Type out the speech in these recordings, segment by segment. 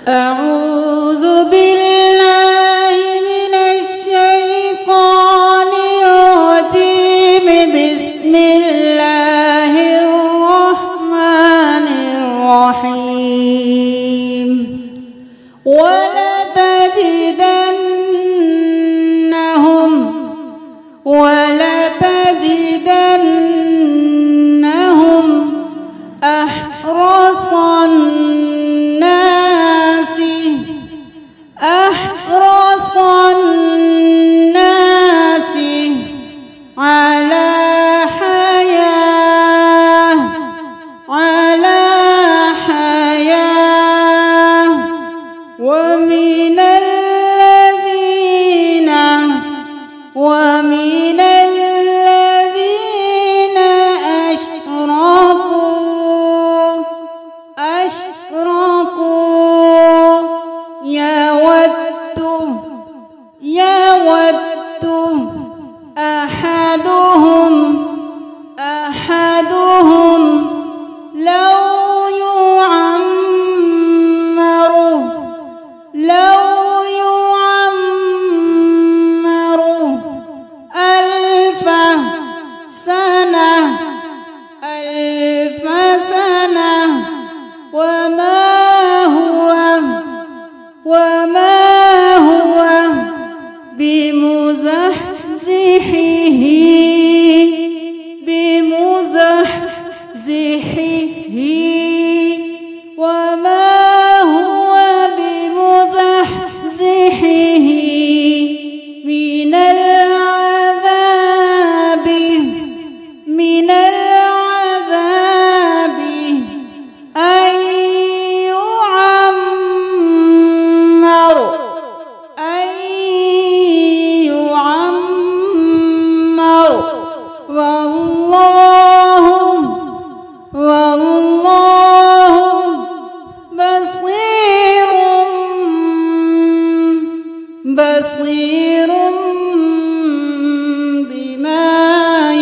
أعوذ بالله من الشيطان الرجيم. بسم الله الرحمن الرحيم. ولتجدنهم أحرص الناس على حياة ومن الذين أشركوا يود أحدهم لو يعمر ألف سنة وما هو بمزحزحه من العذاب أن يعمر والله بصير بما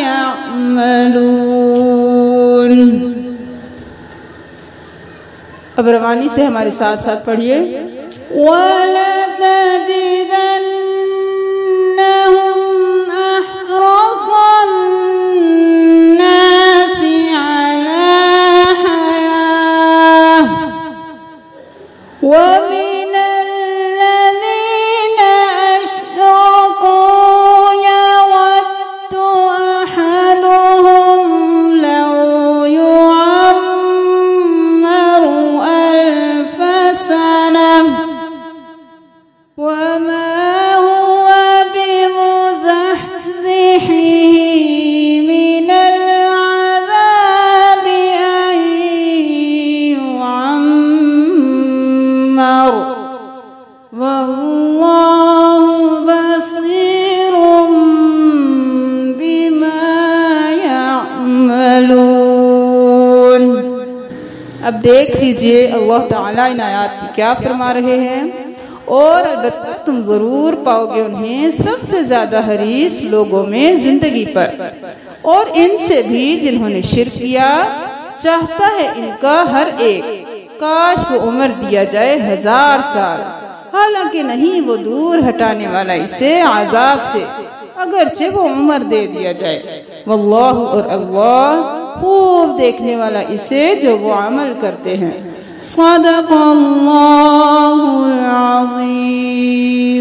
يعملون। अब रवानी से हमारे साथ साथ पढ़िए। वलतजिदन्नहुम अहरस الناس على حياة ومن الذين أشركوا يود أحدهم لو يعمر ألف سنة وما هو بمزحزحه من العذاب أن يعمر والله بصير بما يعملون। अब देख लीजिए अल्लाह ताला इन आयात में क्या फरमा रहे हैं। और अलबत्ता तुम जरूर पाओगे उन्हें सबसे ज्यादा हरीस लोगों में जिंदगी पर और इनसे भी जिन्होंने शिर्क किया। चाहता है इनका हर एक काश वो उम्र दिया जाए 1000 साल, हालांकि नहीं वो दूर हटाने वाला इसे आजाब से, अगरचे वो उम्र दे दिया जाए। वल्लाहु और अल्लाह खूब देखने वाला इसे जो वो अमल करते हैं। सदक़ल्लाहुल अज़ीम।